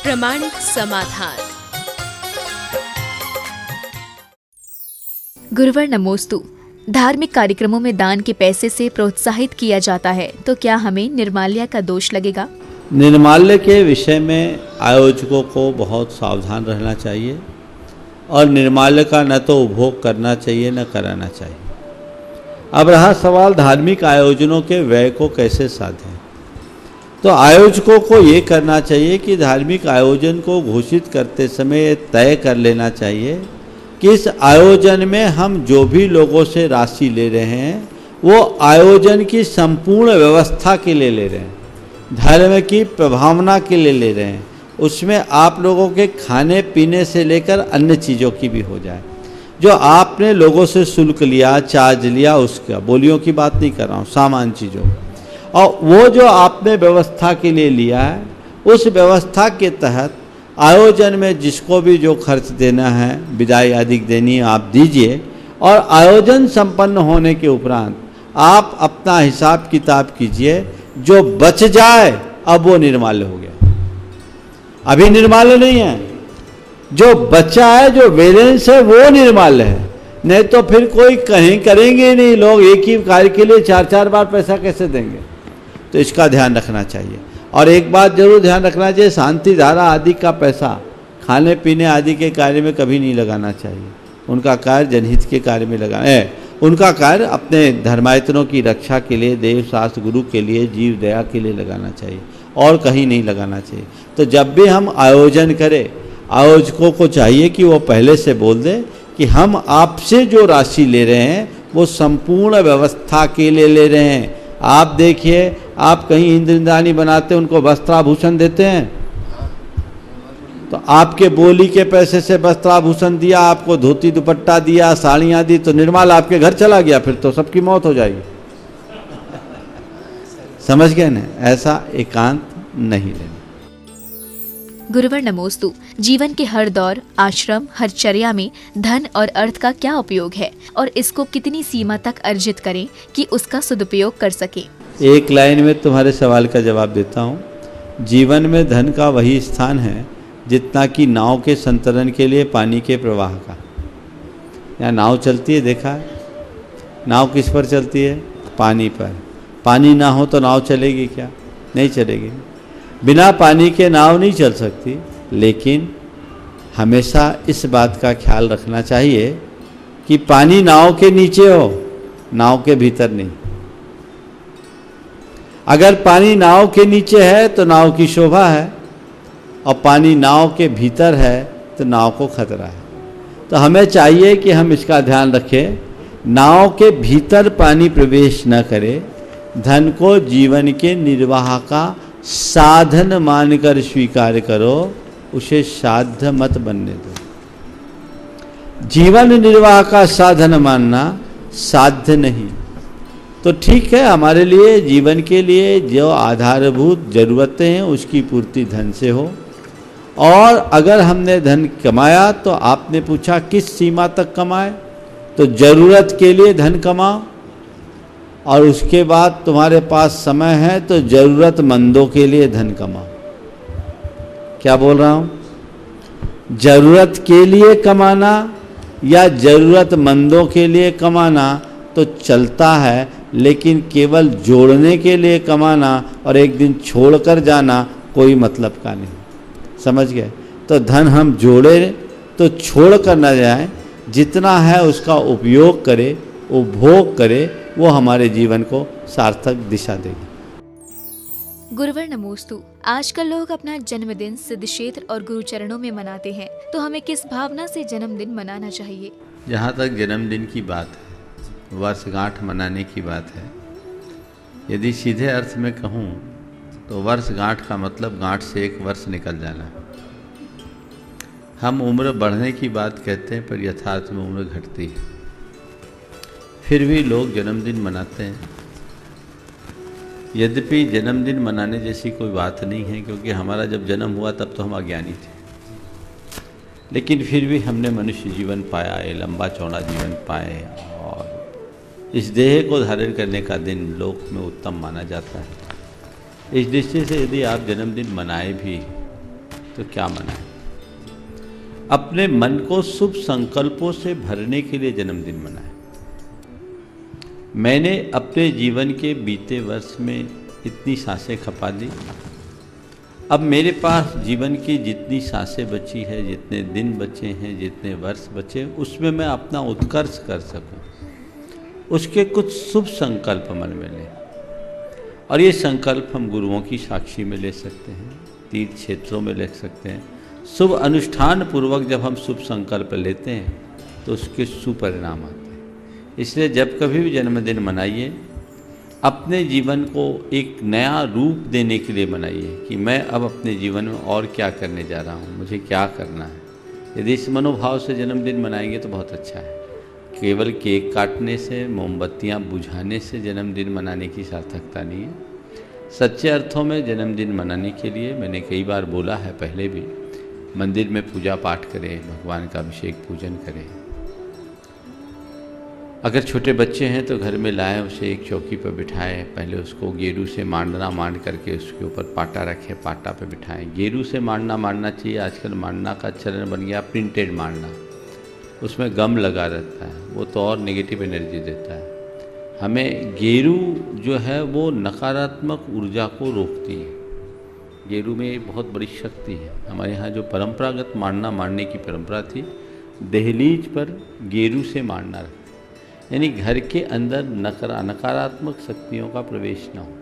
प्रामाणिक समाधान। गुरुवर नमोस्तु। धार्मिक कार्यक्रमों में दान के पैसे से प्रोत्साहित किया जाता है, तो क्या हमें निर्माल्य का दोष लगेगा? निर्माल्य के विषय में आयोजकों को बहुत सावधान रहना चाहिए और निर्माल्य का न तो उपभोग करना चाहिए न कराना चाहिए। अब रहा सवाल धार्मिक आयोजनों के व्यय को कैसे साधें, तो आयोजकों को ये करना चाहिए कि धार्मिक आयोजन को घोषित करते समय तय कर लेना चाहिए कि इस आयोजन में हम जो भी लोगों से राशि ले रहे हैं वो आयोजन की संपूर्ण व्यवस्था के लिए ले रहे हैं, धर्म की प्रभावना के लिए ले रहे हैं। उसमें आप लोगों के खाने पीने से लेकर अन्य चीज़ों की भी हो जाए। जो आपने लोगों से शुल्क लिया, चार्ज लिया, उसका बोलियों की बात नहीं कर रहा हूँ, सामान चीज़ों, और वो जो आपने व्यवस्था के लिए लिया है उस व्यवस्था के तहत आयोजन में जिसको भी जो खर्च देना है, विदाई आदि देनी है, आप दीजिए। और आयोजन संपन्न होने के उपरांत आप अपना हिसाब किताब कीजिए, जो बच जाए अब वो निर्माल्य हो गया, अभी निर्माल्य नहीं है। जो बचा है, जो बैलेंस है, वो निर्माल्य है। नहीं तो फिर कोई कहीं करेंगे नहीं, लोग एक ही कार्य के लिए 4-4 बार पैसा कैसे देंगे। तो इसका ध्यान रखना चाहिए। और एक बात जरूर ध्यान रखना चाहिए, शांति धारा आदि का पैसा खाने पीने आदि के कार्य में कभी नहीं लगाना चाहिए। उनका कार्य जनहित के कार्य में लगाना है, उनका कार्य अपने धर्मायतनों की रक्षा के लिए, देव शास्त्र गुरु के लिए, जीव दया के लिए लगाना चाहिए और कहीं नहीं लगाना चाहिए। तो जब भी हम आयोजन करें, आयोजकों को चाहिए कि वो पहले से बोल दें कि हम आपसे जो राशि ले रहे हैं वो संपूर्ण व्यवस्था के लिए ले रहे हैं। आप देखिए, आप कहीं इंद्र इंद्राणी बनाते हैं, उनको वस्त्राभूषण देते हैं, तो आपके बोली के पैसे से वस्त्राभूषण दिया, आपको धोती दुपट्टा दिया, साड़ियाँ दी, तो निर्माल आपके घर चला गया, फिर तो सबकी मौत हो जाएगी। समझ गए ना? ऐसा एकांत नहीं लेना। गुरुवर नमोस्तु। जीवन के हर दौर, आश्रम, हर चर्या में धन और अर्थ का क्या उपयोग है और इसको कितनी सीमा तक अर्जित करें कि उसका सदुपयोग कर सके? एक लाइन में तुम्हारे सवाल का जवाब देता हूँ। जीवन में धन का वही स्थान है जितना कि नाव के संतरण के लिए पानी के प्रवाह का। यहाँ नाव चलती है, देखा है? नाव किस पर चलती है? पानी पर। पानी ना हो तो नाव चलेगी क्या? नहीं चलेगी। बिना पानी के नाव नहीं चल सकती। लेकिन हमेशा इस बात का ख्याल रखना चाहिए कि पानी नाव के नीचे हो, नाव के भीतर नहीं। अगर पानी नाव के नीचे है तो नाव की शोभा है, और पानी नाव के भीतर है तो नाव को खतरा है। तो हमें चाहिए कि हम इसका ध्यान रखें, नाव के भीतर पानी प्रवेश न करे, धन को जीवन के निर्वाह का साधन मानकर स्वीकार करो, उसे साध्य मत बनने दो। जीवन निर्वाह का साधन मानना साध्य नहीं। तो ठीक है, हमारे लिए जीवन के लिए जो आधारभूत जरूरतें हैं उसकी पूर्ति धन से हो। और अगर हमने धन कमाया तो आपने पूछा किस सीमा तक कमाए, तो जरूरत के लिए धन कमाओ, और उसके बाद तुम्हारे पास समय है तो जरूरतमंदों के लिए धन कमाओ। क्या बोल रहा हूँ? जरूरत के लिए कमाना या जरूरतमंदों के लिए कमाना तो चलता है, लेकिन केवल जोड़ने के लिए कमाना और एक दिन छोड़कर जाना कोई मतलब का नहीं। समझ गए? तो धन हम जोड़े तो छोड़ कर न जाए, जितना है उसका उपयोग करे, उपभोग करे, वो हमारे जीवन को सार्थक दिशा देगी। गुरुवर नमोस्तु। आजकल लोग अपना जन्मदिन सिद्ध क्षेत्र और गुरुचरणों में मनाते हैं, तो हमें किस भावना से जन्मदिन मनाना चाहिए? जहाँ तक जन्मदिन की बात है, वर्षगांठ मनाने की बात है, यदि सीधे अर्थ में कहूँ तो वर्षगांठ का मतलब गांठ से एक वर्ष निकल जाना। हम उम्र बढ़ने की बात कहते हैं, पर यथार्थ में उम्र घटती है। फिर भी लोग जन्मदिन मनाते हैं। यद्यपि जन्मदिन मनाने जैसी कोई बात नहीं है, क्योंकि हमारा जब जन्म हुआ तब तो हम अज्ञानी थे, लेकिन फिर भी हमने मनुष्य जीवन पाया, ये लंबा चौड़ा जीवन पाए, और इस देह को धारण करने का दिन लोक में उत्तम माना जाता है। इस दृष्टि से यदि आप जन्मदिन मनाए भी तो क्या मनाएं? अपने मन को शुभ संकल्पों से भरने के लिए जन्मदिन मनाएं। मैंने अपने जीवन के बीते वर्ष में इतनी सांसें खपा दी, अब मेरे पास जीवन की जितनी सांसें बची है, जितने दिन बचे हैं, जितने वर्ष बचे, उसमें मैं अपना उत्कर्ष कर सकूं, उसके कुछ शुभ संकल्प मन में लें। और ये संकल्प हम गुरुओं की साक्षी में ले सकते हैं, तीर्थ क्षेत्रों में ले सकते हैं। शुभ अनुष्ठान पूर्वक जब हम शुभ संकल्प लेते हैं तो उसके सुपरिणाम आते हैं। इसलिए जब कभी भी जन्मदिन मनाइए, अपने जीवन को एक नया रूप देने के लिए मनाइए कि मैं अब अपने जीवन में और क्या करने जा रहा हूँ, मुझे क्या करना है। यदि इस मनोभाव से जन्मदिन मनाएंगे तो बहुत अच्छा है। केवल केक काटने से, मोमबत्तियाँ बुझाने से जन्मदिन मनाने की सार्थकता नहीं है। सच्चे अर्थों में जन्मदिन मनाने के लिए मैंने कई बार बोला है पहले भी, मंदिर में पूजा पाठ करें, भगवान का अभिषेक पूजन करें। अगर छोटे बच्चे हैं तो घर में लाएं, उसे एक चौकी पर बिठाएं, पहले उसको गेरू से मांडना मांड करके उसके ऊपर पाटा रखें, पाटा पे बिठाएं। गेरू से मांडना चाहिए, आजकल मांडना का चलन बन गया प्रिंटेड मांडना, उसमें गम लगा रहता है, वो तो और नेगेटिव एनर्जी देता है। हमें गेरू जो है वो नकारात्मक ऊर्जा को रोकती है। गेरू में बहुत बड़ी शक्ति है। हमारे यहाँ जो परंपरागत मांडने की परंपरा थी, दहलीज पर गेरू से मांडना रखते, यानी घर के अंदर नकारात्मक शक्तियों का प्रवेश ना हो,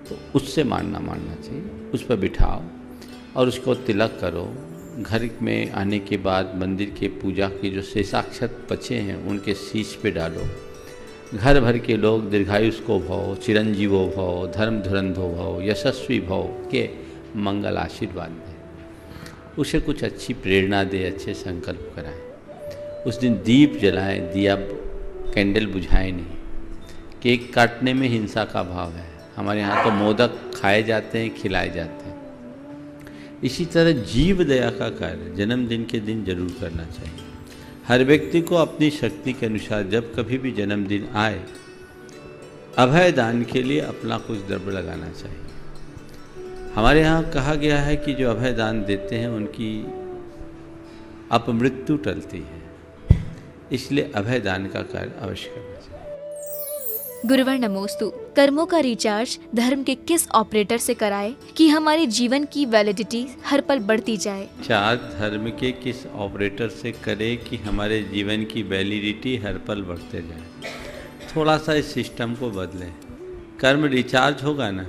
तो उससे मांडना चाहिए। उस पर बिठाओ और उसको तिलक करो। घर में आने के बाद मंदिर के पूजा की जो शेषाक्षत बचे हैं उनके शीश पे डालो। घर भर के लोग दीर्घायुष को भव, चिरंजीवो भव, धर्म धुरंधो भव, यशस्वी भव के मंगल आशीर्वाद दें। उसे कुछ अच्छी प्रेरणा दे, अच्छे संकल्प कराएं। उस दिन दीप जलाएं, दिया कैंडल बुझाएं नहीं। केक काटने में हिंसा का भाव है। हमारे यहाँ तो मोदक खाए जाते हैं, खिलाए जाते हैं। इसी तरह जीव दया का कार्य जन्मदिन के दिन जरूर करना चाहिए। हर व्यक्ति को अपनी शक्ति के अनुसार जब कभी भी जन्मदिन आए, अभय दान के लिए अपना कुछ द्रव्य लगाना चाहिए। हमारे यहाँ कहा गया है कि जो अभय दान देते हैं उनकी अपमृत्यु टलती है, इसलिए अभय दान का कार्य अवश्य करना चाहिए। गुरुवर नमोस्तु। कर्मों का रिचार्ज धर्म के किस ऑपरेटर से कराए कि हमारे जीवन की वैलिडिटी हर पल बढ़ती जाए? चार्ज धर्म के किस ऑपरेटर से करे कि हमारे जीवन की वैलिडिटी हर पल बढ़ते जाए? थोड़ा सा इस सिस्टम को बदलें। कर्म रिचार्ज होगा ना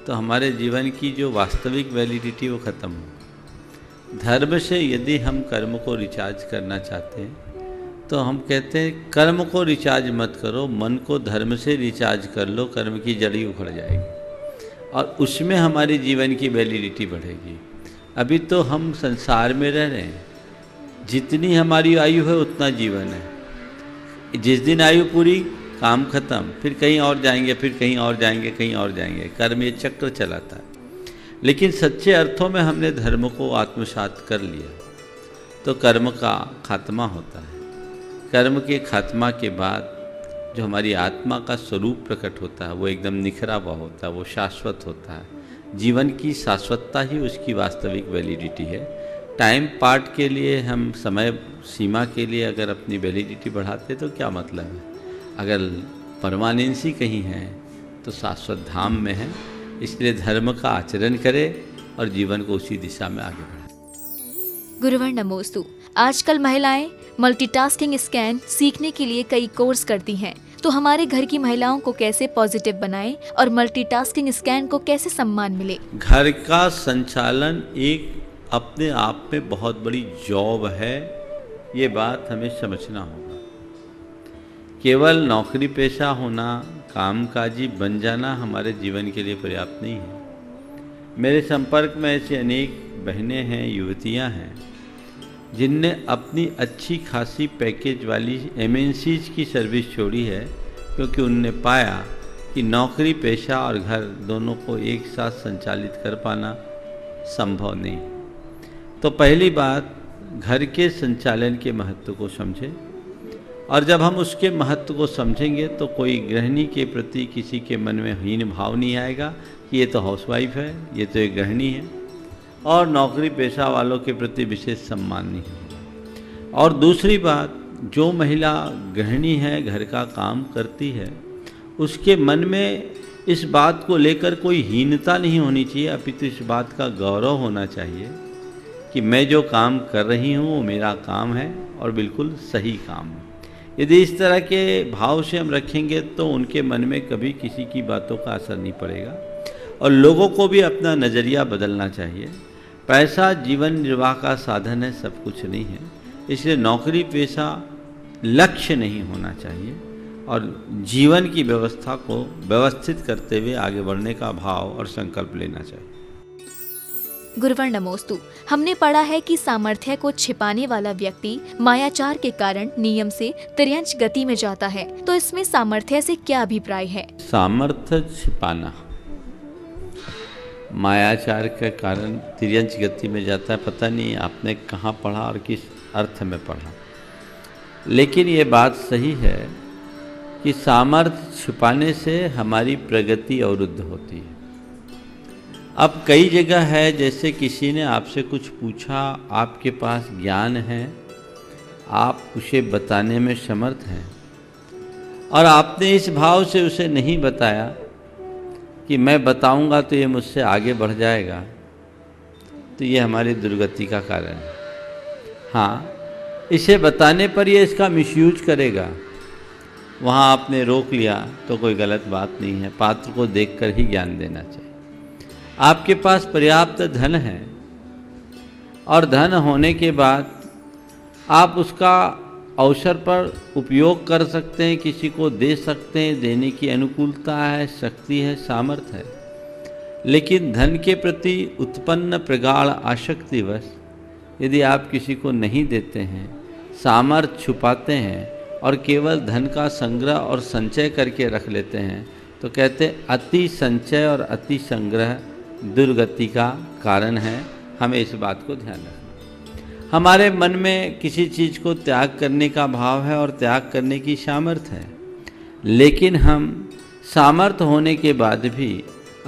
तो हमारे जीवन की जो वास्तविक वैलिडिटी वो ख़त्म हो। धर्म से यदि हम कर्म को रिचार्ज करना चाहते हैं तो हम कहते हैं कर्म को रिचार्ज मत करो, मन को धर्म से रिचार्ज कर लो, कर्म की जड़ी उखड़ जाएगी और उसमें हमारी जीवन की वैलिडिटी बढ़ेगी। अभी तो हम संसार में रह रहे हैं, जितनी हमारी आयु है उतना जीवन है। जिस दिन आयु पूरी, काम खत्म, फिर कहीं और जाएंगे, फिर कहीं और जाएंगे, कहीं और जाएंगे। कर्म ये चक्र चलाता है। लेकिन सच्चे अर्थों में हमने धर्म को आत्मसात कर लिया तो कर्म का खात्मा होता है। कर्म के खात्मा के बाद जो हमारी आत्मा का स्वरूप प्रकट होता है वो एकदम निखरा हुआ होता है, वो शाश्वत होता है। जीवन की शाश्वतता ही उसकी वास्तविक वैलिडिटी है। टाइम पार्ट के लिए हम समय सीमा के लिए अगर अपनी वैलिडिटी बढ़ाते तो क्या मतलब है? अगर परमानेंसी कहीं है तो शाश्वत धाम में है। इसलिए धर्म का आचरण करें और जीवन को उसी दिशा में आगे बढ़ाएं। गुरुवर नमोस्तु। आजकल महिलाएं मल्टीटास्किंग स्कैन सीखने के लिए कई कोर्स करती हैं, तो हमारे घर की महिलाओं को कैसे पॉजिटिव बनाएं और मल्टीटास्किंग स्कैन को कैसे सम्मान मिले? घर का संचालन एक अपने आप में बहुत बड़ी जॉब है, ये बात हमें समझना होगा। केवल नौकरी पेशा होना, कामकाजी बन जाना हमारे जीवन के लिए पर्याप्त नहीं है। मेरे संपर्क में ऐसी अनेक बहनें हैं, युवतियां हैं जिनने अपनी अच्छी खासी पैकेज वाली MNCs की सर्विस छोड़ी है क्योंकि उनने पाया कि नौकरी पेशा और घर दोनों को एक साथ संचालित कर पाना संभव नहीं। तो पहली बात, घर के संचालन के महत्व को समझें, और जब हम उसके महत्व को समझेंगे तो कोई गृहिणी के प्रति किसी के मन में हीन भाव नहीं आएगा कि ये तो हाउसवाइफ है, ये तो एक गृहिणी है। और नौकरी पेशा वालों के प्रति विशेष सम्मान नहीं होगा। और दूसरी बात, जो महिला गृहिणी है, घर का काम करती है, उसके मन में इस बात को लेकर कोई हीनता नहीं होनी चाहिए, अपितु इस बात का गौरव होना चाहिए कि मैं जो काम कर रही हूँ वो मेरा काम है और बिल्कुल सही काम है। यदि इस तरह के भाव से हम रखेंगे तो उनके मन में कभी किसी की बातों का असर नहीं पड़ेगा। और लोगों को भी अपना नज़रिया बदलना चाहिए। पैसा जीवन निर्वाह का साधन है, सब कुछ नहीं है। इसलिए नौकरी पेशा लक्ष्य नहीं होना चाहिए और जीवन की व्यवस्था को व्यवस्थित करते हुए आगे बढ़ने का भाव और संकल्प लेना चाहिए। गुरुवर नमोस्तु। हमने पढ़ा है कि सामर्थ्य को छिपाने वाला व्यक्ति मायाचार के कारण नियम से तिर्यंच गति में जाता है, तो इसमें सामर्थ्य से क्या अभिप्राय है? सामर्थ्य छिपाना, मायाचार के कारण तिर्यंच गति में जाता है। पता नहीं आपने कहाँ पढ़ा और किस अर्थ में पढ़ा, लेकिन ये बात सही है कि सामर्थ्य छिपाने से हमारी प्रगति अवरुद्ध होती है। अब कई जगह है, जैसे किसी ने आपसे कुछ पूछा, आपके पास ज्ञान है, आप उसे बताने में समर्थ हैं और आपने इस भाव से उसे नहीं बताया कि मैं बताऊंगा तो ये मुझसे आगे बढ़ जाएगा, तो ये हमारी दुर्गति का कारण है। हाँ, इसे बताने पर ये इसका मिसयूज करेगा, वहाँ आपने रोक लिया तो कोई गलत बात नहीं है। पात्र को देखकर ही ज्ञान देना चाहिए। आपके पास पर्याप्त धन है और धन होने के बाद आप उसका अवसर पर उपयोग कर सकते हैं, किसी को दे सकते हैं, देने की अनुकूलता है, शक्ति है, सामर्थ्य है। लेकिन धन के प्रति उत्पन्न प्रगाढ़ आसक्तिवश यदि आप किसी को नहीं देते हैं, सामर्थ्य छुपाते हैं और केवल धन का संग्रह और संचय करके रख लेते हैं, तो कहते अति संचय और अति संग्रह दुर्गति का कारण है। हमें इस बात को ध्यान रखना। हमारे मन में किसी चीज़ को त्याग करने का भाव है और त्याग करने की सामर्थ्य है, लेकिन हम सामर्थ्य होने के बाद भी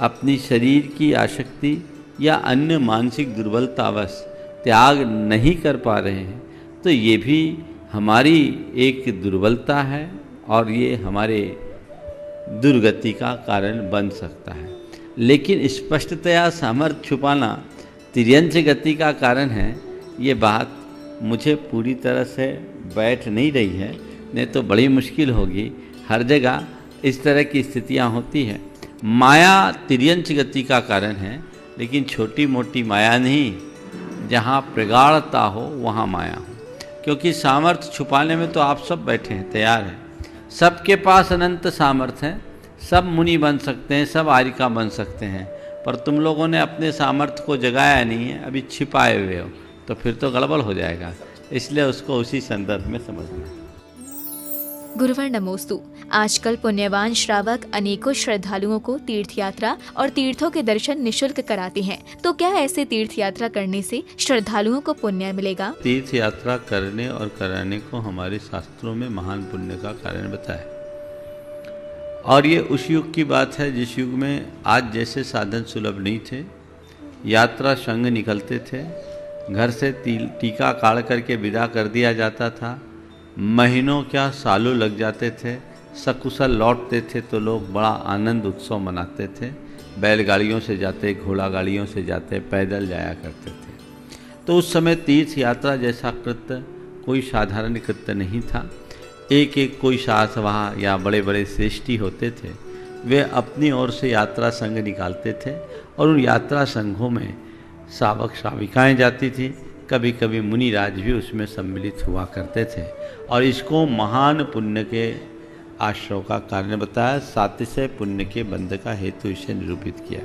अपनी शरीर की आसक्ति या अन्य मानसिक दुर्बलतावश त्याग नहीं कर पा रहे हैं, तो ये भी हमारी एक दुर्बलता है और ये हमारे दुर्गति का कारण बन सकता है। लेकिन स्पष्टतया सामर्थ्य छुपाना तिर्यंच गति का कारण है, ये बात मुझे पूरी तरह से बैठ नहीं रही है, नहीं तो बड़ी मुश्किल होगी। हर जगह इस तरह की स्थितियाँ होती हैं। माया तिर्यंच गति का कारण है, लेकिन छोटी मोटी माया नहीं, जहाँ प्रगाढ़ता हो वहाँ माया हो। क्योंकि सामर्थ्य छुपाने में तो आप सब बैठे हैं, तैयार हैं, सबके पास अनंत सामर्थ्य है, सब मुनि बन सकते हैं, सब आर्यिका बन सकते हैं, पर तुम लोगों ने अपने सामर्थ्य को जगाया नहीं है, अभी छिपाए हुए हो, तो फिर तो गड़बड़ हो जाएगा। इसलिए उसको उसी संदर्भ में समझना। गुरुवर नमोस्तु। आजकल पुण्यवान श्रावक अनेकों श्रद्धालुओं को तीर्थ यात्रा और तीर्थों के दर्शन निशुल्क कराते हैं, तो क्या ऐसे तीर्थ यात्रा करने से श्रद्धालुओं को पुण्य मिलेगा? तीर्थ यात्रा करने और कराने को हमारे शास्त्रों में महान पुण्य का कारण बताया। और ये उस युग की बात है जिस युग में आज जैसे साधन सुलभ नहीं थे। यात्रा संग निकलते थे, घर से टीका काढ़ करके विदा कर दिया जाता था, महीनों क्या सालों लग जाते थे, सकुशल लौटते थे तो लोग बड़ा आनंद उत्सव मनाते थे। बैलगाड़ियों से जाते, घोड़ा गाड़ियों से जाते, पैदल जाया करते थे। तो उस समय तीर्थ यात्रा जैसा कृत्य कोई साधारण कृत्य नहीं था। एक एक कोई शाहसवाह या बड़े बड़े श्रेष्ठी होते थे, वे अपनी ओर से यात्रा संघ निकालते थे और उन यात्रा संघों में सावक साविकाएँ जाती थी, कभी कभी मुनिराज भी उसमें सम्मिलित हुआ करते थे और इसको महान पुण्य के आश्रय का कारण बताया, सातिशय पुण्य के बंध का हेतु इसे निरूपित किया।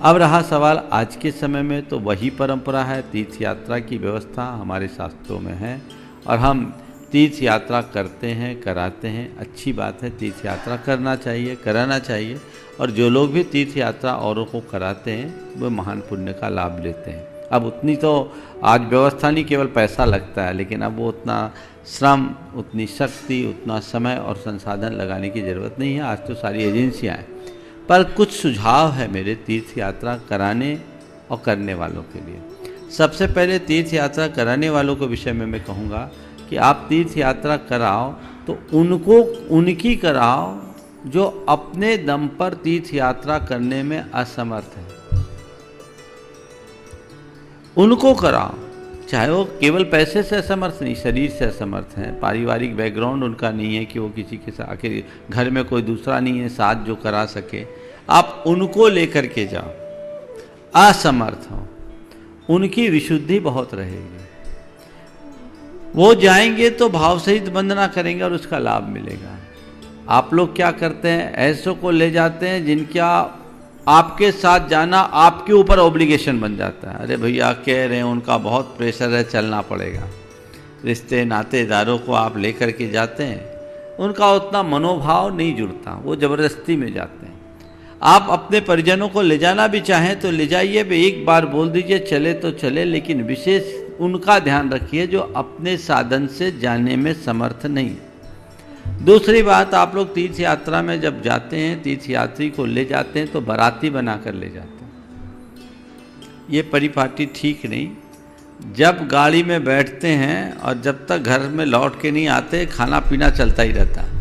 अब रहा सवाल आज के समय में, तो वही परंपरा है, तीर्थ यात्रा की व्यवस्था हमारे शास्त्रों में है और हम तीर्थ यात्रा करते हैं, कराते हैं। अच्छी बात है, तीर्थ यात्रा करना चाहिए, कराना चाहिए, और जो लोग भी तीर्थ यात्रा औरों को कराते हैं वो महान पुण्य का लाभ लेते हैं। अब उतनी तो आज व्यवस्था नहीं, केवल पैसा लगता है, लेकिन अब वो उतना श्रम, उतनी शक्ति, उतना समय और संसाधन लगाने की ज़रूरत नहीं है। आज तो सारी एजेंसियाँ हैं। पर कुछ सुझाव है मेरे तीर्थ यात्रा कराने और करने वालों के लिए। सबसे पहले तीर्थ यात्रा कराने वालों के विषय में मैं कहूँगा कि आप तीर्थ यात्रा कराओ तो उनकी कराओ जो अपने दम पर तीर्थ यात्रा करने में असमर्थ है, उनको कराओ। चाहे वो केवल पैसे से असमर्थ नहीं, शरीर से असमर्थ हैं, पारिवारिक बैकग्राउंड उनका नहीं है कि वो किसी के साथ, आखिर घर में कोई दूसरा नहीं है साथ जो करा सके, आप उनको लेकर के जाओ। असमर्थ हो, उनकी विशुद्धि बहुत रहेगी, वो जाएंगे तो भाव सहित वंदना करेंगे और उसका लाभ मिलेगा। आप लोग क्या करते हैं, ऐसों को ले जाते हैं जिनका आपके साथ जाना आपके ऊपर ऑब्लिगेशन बन जाता है। अरे भैया कह रहे हैं, उनका बहुत प्रेशर है, चलना पड़ेगा। रिश्ते नातेदारों को आप लेकर के जाते हैं, उनका उतना मनोभाव नहीं जुड़ता, वो ज़बरदस्ती में जाते हैं। आप अपने परिजनों को ले जाना भी चाहें तो ले जाइए, एक बार बोल दीजिए चले तो चले, लेकिन विशेष उनका ध्यान रखिए जो अपने साधन से जाने में समर्थ नहीं है। दूसरी बात, आप लोग तीर्थ यात्रा में जब जाते हैं, तीर्थ यात्री को ले जाते हैं तो बाराती बना कर ले जाते हैं। ये परिपाटी ठीक नहीं। जब गाड़ी में बैठते हैं और जब तक घर में लौट के नहीं आते, खाना पीना चलता ही रहता है।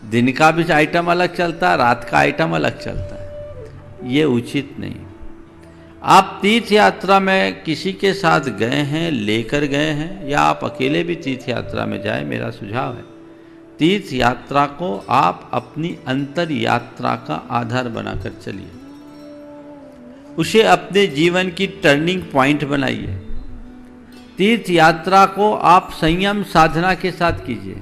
दिन का भी आइटम अलग चलता है, रात का आइटम अलग चलता है। ये उचित नहीं। आप तीर्थ यात्रा में किसी के साथ गए हैं, लेकर गए हैं, या आप अकेले भी तीर्थ यात्रा में जाए, मेरा सुझाव है तीर्थ यात्रा को आप अपनी अंतर यात्रा का आधार बनाकर चलिए, उसे अपने जीवन की टर्निंग पॉइंट बनाइए। तीर्थ यात्रा को आप संयम साधना के साथ कीजिए।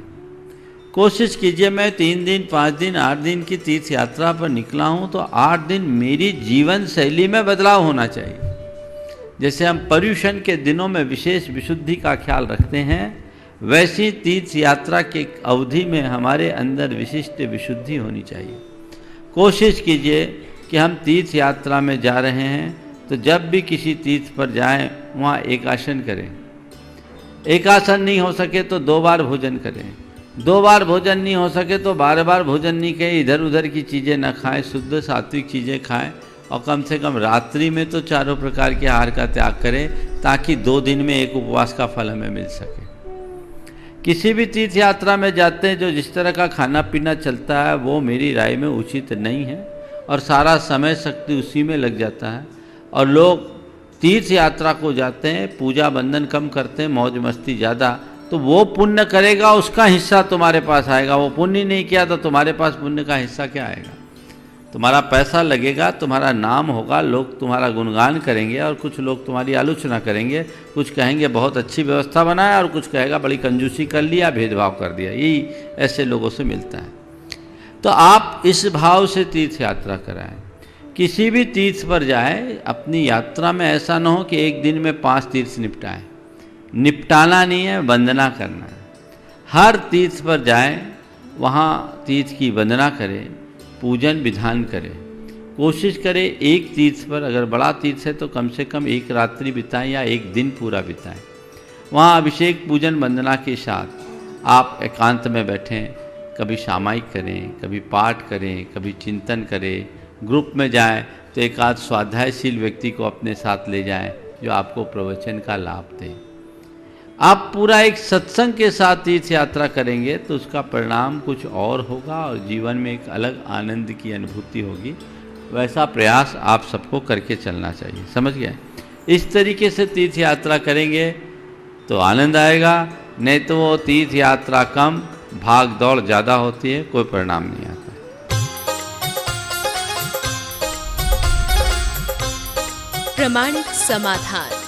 कोशिश कीजिए, मैं 3 दिन 5 दिन 8 दिन की तीर्थ यात्रा पर निकला हूँ तो 8 दिन मेरी जीवन शैली में बदलाव होना चाहिए। जैसे हम पर्युषण के दिनों में विशेष विशुद्धि का ख्याल रखते हैं, वैसी तीर्थ यात्रा के अवधि में हमारे अंदर विशिष्ट विशुद्धि होनी चाहिए। कोशिश कीजिए कि हम तीर्थ यात्रा में जा रहे हैं तो जब भी किसी तीर्थ पर जाएं वहाँ एकासन करें। एकासन नहीं हो सके तो 2 बार भोजन करें। 2 बार भोजन नहीं हो सके तो बार बार भोजन नहीं करें। इधर उधर की चीज़ें न खाएं, शुद्ध सात्विक चीज़ें खाएं और कम से कम रात्रि में तो 4 प्रकार के आहार का त्याग करें, ताकि 2 दिन में एक उपवास का फल हमें मिल सके। किसी भी तीर्थ यात्रा में जाते हैं जो जिस तरह का खाना पीना चलता है वो मेरी राय में उचित नहीं है, और सारा समय शक्ति उसी में लग जाता है। और लोग तीर्थ यात्रा को जाते हैं, पूजा बंधन कम करते हैं, मौज मस्ती ज़्यादा, तो वो पुण्य करेगा उसका हिस्सा तुम्हारे पास आएगा। वो पुण्य नहीं किया तो तुम्हारे पास पुण्य का हिस्सा क्या आएगा? तुम्हारा पैसा लगेगा, तुम्हारा नाम होगा, लोग तुम्हारा गुणगान करेंगे और कुछ लोग तुम्हारी आलोचना करेंगे। कुछ कहेंगे बहुत अच्छी व्यवस्था बनाया और कुछ कहेगा बड़ी कंजूसी कर लिया, भेदभाव कर दिया। यही ऐसे लोगों से मिलता है। तो आप इस भाव से तीर्थ यात्रा कराएं। किसी भी तीर्थ पर जाए, अपनी यात्रा में ऐसा न हो कि एक दिन में 5 तीर्थ निपटाएं। निपटाना नहीं है, वंदना करना है। हर तीर्थ पर जाएं, वहाँ तीर्थ की वंदना करें, पूजन विधान करें। कोशिश करें एक तीर्थ पर, अगर बड़ा तीर्थ है तो कम से कम 1 रात्रि बिताएं या 1 दिन पूरा बिताएं। वहाँ अभिषेक पूजन वंदना के साथ आप एकांत में बैठें, कभी सामायिक करें, कभी पाठ करें, कभी चिंतन करें। ग्रुप में जाएं तो एक आध स्वाध्यायशील व्यक्ति को अपने साथ ले जाएं जो आपको प्रवचन का लाभ दे। आप पूरा एक सत्संग के साथ तीर्थ यात्रा करेंगे तो उसका परिणाम कुछ और होगा और जीवन में एक अलग आनंद की अनुभूति होगी। वैसा प्रयास आप सबको करके चलना चाहिए। समझ गए? इस तरीके से तीर्थ यात्रा करेंगे तो आनंद आएगा, नहीं तो वो तीर्थ यात्रा कम, भाग दौड़ ज़्यादा होती है, कोई परिणाम नहीं आता। प्रमाणिक समाधान।